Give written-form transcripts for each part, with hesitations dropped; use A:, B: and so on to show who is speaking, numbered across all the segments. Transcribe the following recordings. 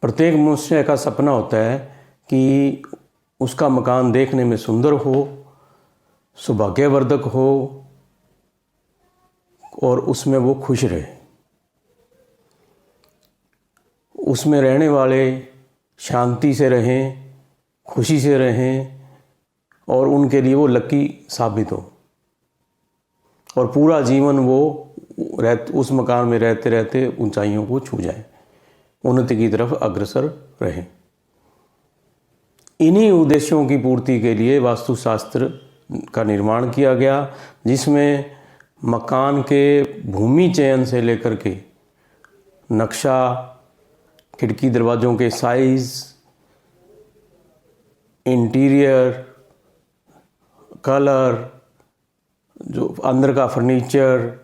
A: प्रत्येक मनुष्य का सपना होता है कि उसका मकान देखने में सुंदर हो, सौभाग्यवर्धक हो और उसमें वो खुश रहे। उसमें रहने वाले शांति से रहें, खुशी से रहें और उनके लिए वो लकी साबित हो और पूरा जीवन वो उस मकान में रहते रहते ऊंचाइयों को छू जाए, उन्नति की तरफ अग्रसर रहें। इन्हीं उद्देश्यों की पूर्ति के लिए वास्तुशास्त्र का निर्माण किया गया, जिसमें मकान के भूमि चयन से लेकर के नक्शा, खिड़की दरवाज़ों के साइज़, इंटीरियर, कलर, जो अंदर का फर्नीचर,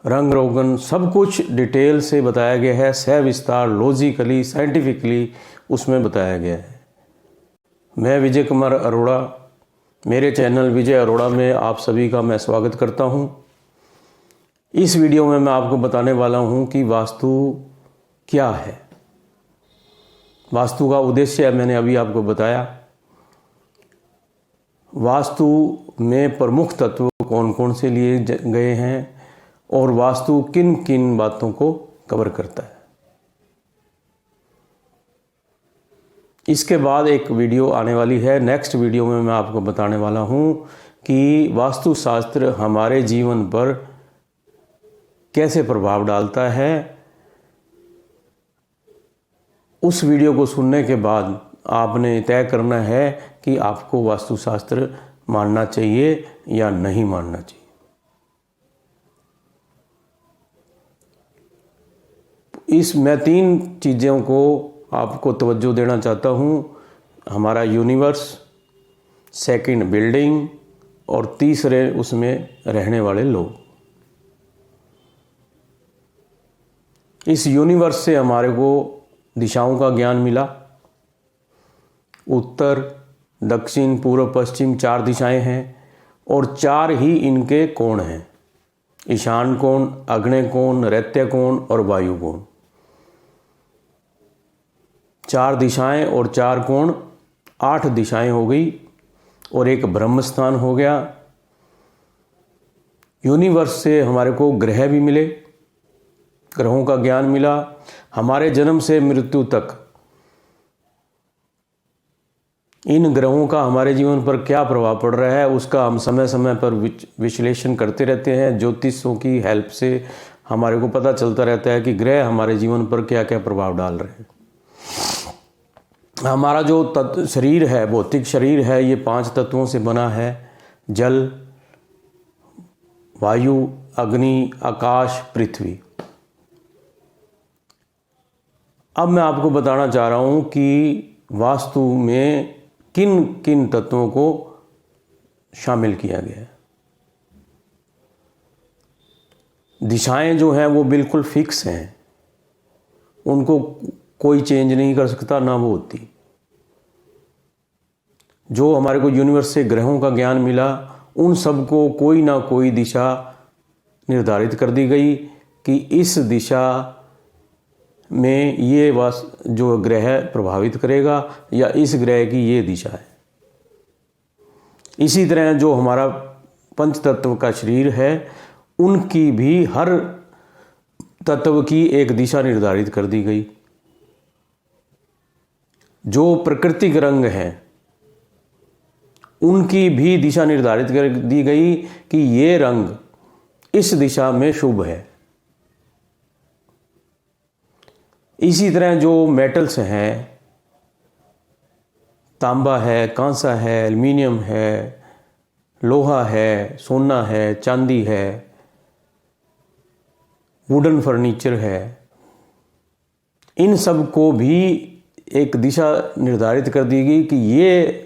A: रंग रोगन, सब कुछ डिटेल से बताया गया है, सविस्तार, लॉजिकली, साइंटिफिकली उसमें बताया गया है। मैं विजय कुमार अरोड़ा, मेरे चैनल विजय अरोड़ा में आप सभी का मैं स्वागत करता हूं। इस वीडियो में मैं आपको बताने वाला हूं कि वास्तु क्या है। वास्तु का उद्देश्य मैंने अभी आपको बताया। वास्तु में प्रमुख तत्व कौन कौन से लिए गए हैं और वास्तु किन किन बातों को कवर करता है। इसके बाद एक वीडियो आने वाली है। नेक्स्ट वीडियो में मैं आपको बताने वाला हूं कि वास्तुशास्त्र हमारे जीवन पर कैसे प्रभाव डालता है। उस वीडियो को सुनने के बाद आपने तय करना है कि आपको वास्तुशास्त्र मानना चाहिए या नहीं मानना चाहिए। मैं 3 चीज़ों को आपको तवज्जो देना चाहता हूँ। हमारा यूनिवर्स, सेकंड बिल्डिंग और तीसरे उसमें रहने वाले लोग। इस यूनिवर्स से हमारे को दिशाओं का ज्ञान मिला। उत्तर, दक्षिण, पूर्व, पश्चिम 4 दिशाएं हैं और 4 ही इनके कोण हैं। ईशान कोण, आग्नेय कोण, रैत्य कोण और वायु कोण। 4 दिशाएं और 4 कोण, 8 दिशाएं हो गई और एक ब्रह्म स्थान हो गया। यूनिवर्स से हमारे को ग्रह भी मिले, ग्रहों का ज्ञान मिला। हमारे जन्म से मृत्यु तक इन ग्रहों का हमारे जीवन पर क्या प्रभाव पड़ रहा है उसका हम समय समय पर विश्लेषण करते रहते हैं। ज्योतिषों की हेल्प से हमारे को पता चलता रहता है कि ग्रह हमारे जीवन पर क्या क्या प्रभाव डाल रहे हैं। हमारा जो शरीर है, भौतिक शरीर है, ये 5 तत्वों से बना है। जल, वायु, अग्नि, आकाश, पृथ्वी। अब मैं आपको बताना चाह रहा हूं कि वास्तु में किन किन तत्वों को शामिल किया गया है। दिशाएं जो हैं वो बिल्कुल फिक्स हैं, उनको कोई चेंज नहीं कर सकता, ना वो होती। जो हमारे को यूनिवर्स से ग्रहों का ज्ञान मिला, उन सबको कोई ना कोई दिशा निर्धारित कर दी गई कि इस दिशा में ये जो ग्रह प्रभावित करेगा या इस ग्रह की ये दिशा है। इसी तरह जो हमारा पंच तत्व का शरीर है, उनकी भी हर तत्व की एक दिशा निर्धारित कर दी गई। जो प्राकृतिक रंग हैं, उनकी भी दिशा निर्धारित कर दी गई कि ये रंग इस दिशा में शुभ है। इसी तरह जो मेटल्स हैं, तांबा है, कांसा है, एल्युमिनियम है, लोहा है, सोना है, चांदी है, वुडन फर्नीचर है, इन सब को भी एक दिशा निर्धारित कर दी गई कि ये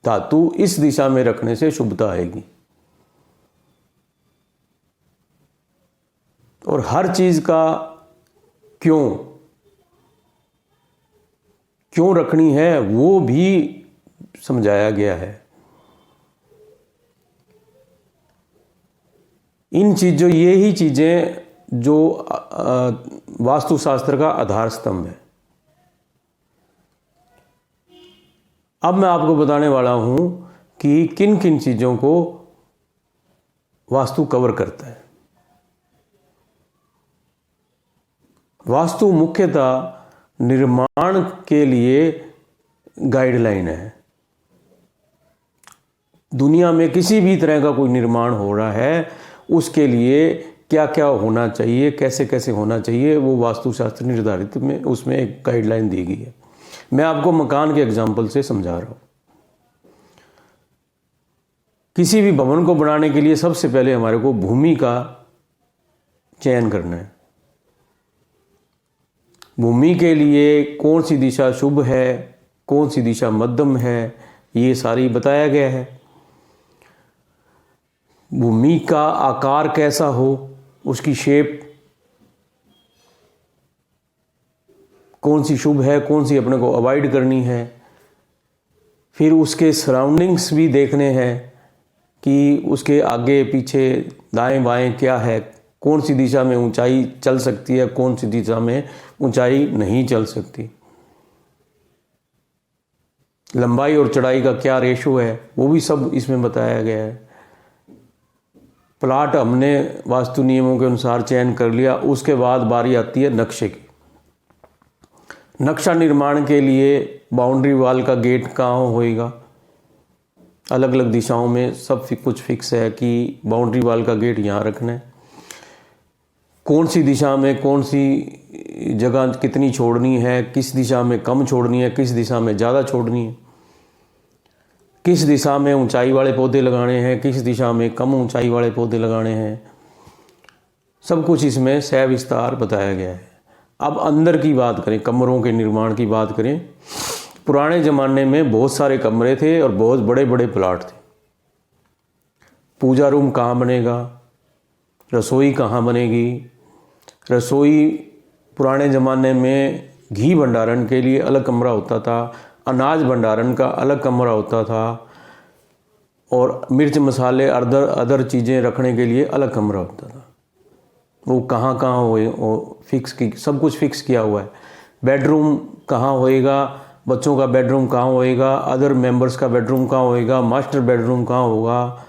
A: धातु इस दिशा में रखने से शुभता आएगी। और हर चीज का क्यों रखनी है वो भी समझाया गया है। ये ही चीज़ें जो वास्तुशास्त्र का आधार स्तंभ है। अब मैं आपको बताने वाला हूँ कि किन किन चीज़ों को वास्तु कवर करता है। वास्तु मुख्यतः निर्माण के लिए गाइडलाइन है। दुनिया में किसी भी तरह का कोई निर्माण हो रहा है, उसके लिए क्या क्या होना चाहिए, कैसे कैसे होना चाहिए, वो वास्तुशास्त्र निर्धारित में उसमें एक गाइडलाइन दी गई है। मैं आपको मकान के एग्जाम्पल से समझा रहा हूँ। किसी भी भवन को बनाने के लिए सबसे पहले हमारे को भूमि का चयन करना है। भूमि के लिए कौन सी दिशा शुभ है, कौन सी दिशा मध्यम है, ये सारी बताया गया है। भूमि का आकार कैसा हो, उसकी शेप कौन सी शुभ है, कौन सी अपने को अवॉइड करनी है। फिर उसके सराउंडिंग्स भी देखने हैं कि उसके आगे पीछे दाएं बाएं क्या है, कौन सी दिशा में ऊंचाई चल सकती है, कौन सी दिशा में ऊंचाई नहीं चल सकती। लंबाई और चौड़ाई का क्या रेशो है, वो भी सब इसमें बताया गया है। प्लाट हमने वास्तु नियमों के अनुसार चयन कर लिया, उसके बाद बारी आती है नक्शे की। नक्शा निर्माण के लिए बाउंड्री वाल का गेट कहाँ होएगा, अलग अलग दिशाओं में सब कुछ फिक्स है कि बाउंड्री वाल का गेट यहाँ रखना है। कौन सी दिशा में कौन सी जगह कितनी छोड़नी है, किस दिशा में कम छोड़नी है, किस दिशा में ज़्यादा छोड़नी है, किस दिशा में ऊंचाई वाले पौधे लगाने हैं, किस दिशा में कम ऊंचाई वाले पौधे लगाने हैं, सब कुछ इसमें सविस्तार बताया गया है। अब अंदर की बात करें, कमरों के निर्माण की बात करें। पुराने ज़माने में बहुत सारे कमरे थे और बहुत बड़े बड़े प्लाट थे। पूजा रूम कहाँ बनेगा, रसोई कहाँ बनेगी। रसोई पुराने ज़माने में घी भंडारण के लिए अलग कमरा होता था, अनाज भंडारण का अलग कमरा होता था, और मिर्च मसाले अदर चीज़ें रखने के लिए अलग कमरा होता था। वो कहाँ कहाँ हो फिक्स की, सब कुछ फिक्स किया हुआ है। बेडरूम कहाँ होएगा, बच्चों का बेडरूम कहाँ होएगा, अदर मेंबर्स का बेडरूम कहाँ होएगा, मास्टर बेडरूम कहाँ होगा,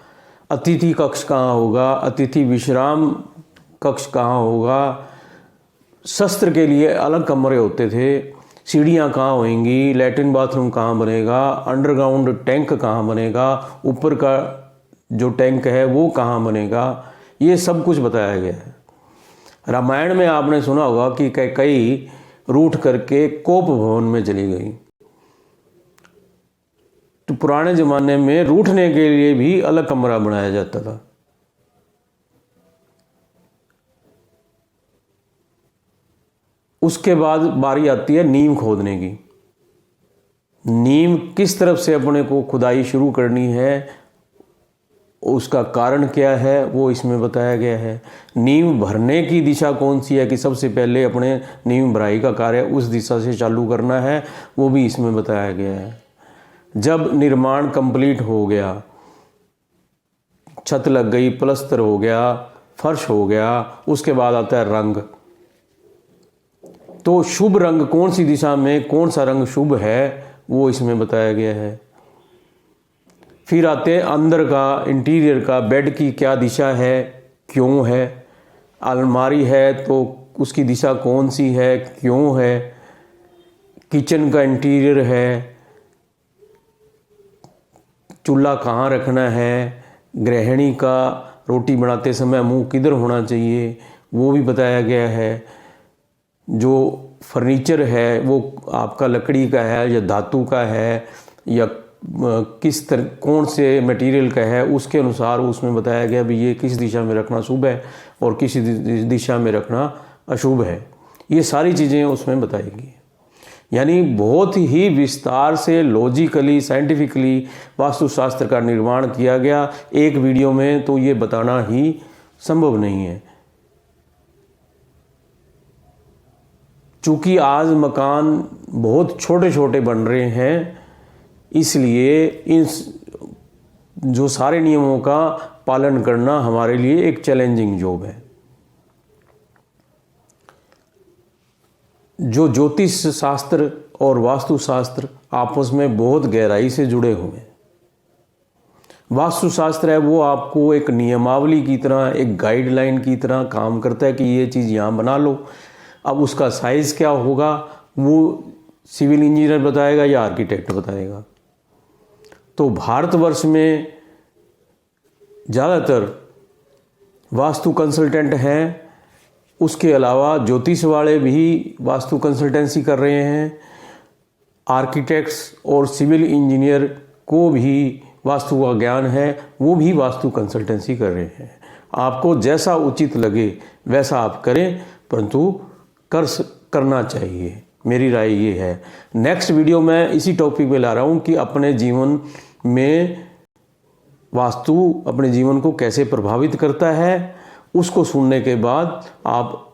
A: अतिथि कक्ष कहाँ होगा, अतिथि विश्राम कक्ष कहाँ होगा। शस्त्र के लिए अलग कमरे होते थे। सीढ़ियाँ कहाँ होंगी, लैट्रिन बाथरूम कहाँ बनेगा, अंडरग्राउंड टैंक कहाँ बनेगा, ऊपर का जो टैंक है वो कहाँ बनेगा, ये सब कुछ बताया गया है। रामायण में आपने सुना होगा कि कई रूठ करके कोप भवन में चली गई। तो पुराने ज़माने में रूठने के लिए भी अलग कमरा बनाया जाता था। उसके बाद बारी आती है नींव खोदने की। नींव किस तरफ से अपने को खुदाई शुरू करनी है, उसका कारण क्या है, वो इसमें बताया गया है। नींव भरने की दिशा कौन सी है कि सबसे पहले अपने नींव भराई का कार्य उस दिशा से चालू करना है, वो भी इसमें बताया गया है। जब निर्माण कंप्लीट हो गया, छत लग गई, प्लस्तर हो गया, फर्श हो गया, उसके बाद आता है रंग। तो शुभ रंग कौन सी दिशा में कौन सा रंग शुभ है, वो इसमें बताया गया है। फिर आते हैं अंदर का, इंटीरियर का, बेड की क्या दिशा है, क्यों है। अलमारी है तो उसकी दिशा कौन सी है, क्यों है। किचन का इंटीरियर है, चूल्हा कहाँ रखना है, गृहिणी का रोटी बनाते समय मुंह किधर होना चाहिए, वो भी बताया गया है। जो फर्नीचर है वो आपका लकड़ी का है या धातु का है या किस तरह कौन से मटेरियल का है, उसके अनुसार उसमें बताया गया भी ये किस दिशा में रखना शुभ है और किस दिशा में रखना अशुभ है। ये सारी चीज़ें उसमें बताएगी। यानी बहुत ही विस्तार से लॉजिकली साइंटिफिकली वास्तुशास्त्र का निर्माण किया गया। एक वीडियो में तो ये बताना ही संभव नहीं है। चूँकि आज मकान बहुत छोटे छोटे बन रहे हैं, इसलिए इन जो सारे नियमों का पालन करना हमारे लिए एक चैलेंजिंग जॉब है। जो ज्योतिष शास्त्र और वास्तुशास्त्र आपस में बहुत गहराई से जुड़े हुए हैं। वास्तुशास्त्र है वो आपको एक नियमावली की तरह, एक गाइडलाइन की तरह काम करता है कि ये चीज़ यहाँ बना लो। अब उसका साइज़ क्या होगा वो सिविल इंजीनियर बताएगा या आर्किटेक्ट बताएगा। तो भारतवर्ष में ज़्यादातर वास्तु कंसल्टेंट हैं, उसके अलावा ज्योतिष वाले भी वास्तु कंसल्टेंसी कर रहे हैं, आर्किटेक्ट्स और सिविल इंजीनियर को भी वास्तु का ज्ञान है, वो भी वास्तु कंसल्टेंसी कर रहे हैं। आपको जैसा उचित लगे वैसा आप करें, परंतु करना चाहिए, मेरी राय ये है। नेक्स्ट वीडियो मैं इसी टॉपिक पे ला रहा हूँ कि अपने जीवन में वास्तु अपने जीवन को कैसे प्रभावित करता है। उसको सुनने के बाद आप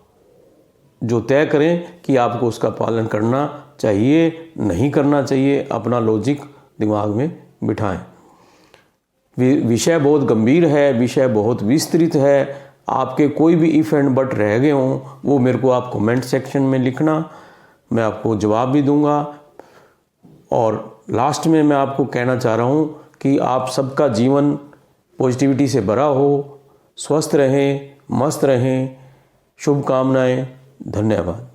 A: जो तय करें कि आपको उसका पालन करना चाहिए, नहीं करना चाहिए, अपना लॉजिक दिमाग में बिठाएं। विषय बहुत गंभीर है, विषय बहुत विस्तृत है। आपके कोई भी इफ एंड बट रह गए हों वो मेरे को आप कमेंट सेक्शन में लिखना, मैं आपको जवाब भी दूंगा। और लास्ट में मैं आपको कहना चाह रहा हूँ कि आप सबका जीवन पॉजिटिविटी से भरा हो, स्वस्थ रहें, मस्त रहें। शुभकामनाएं। धन्यवाद।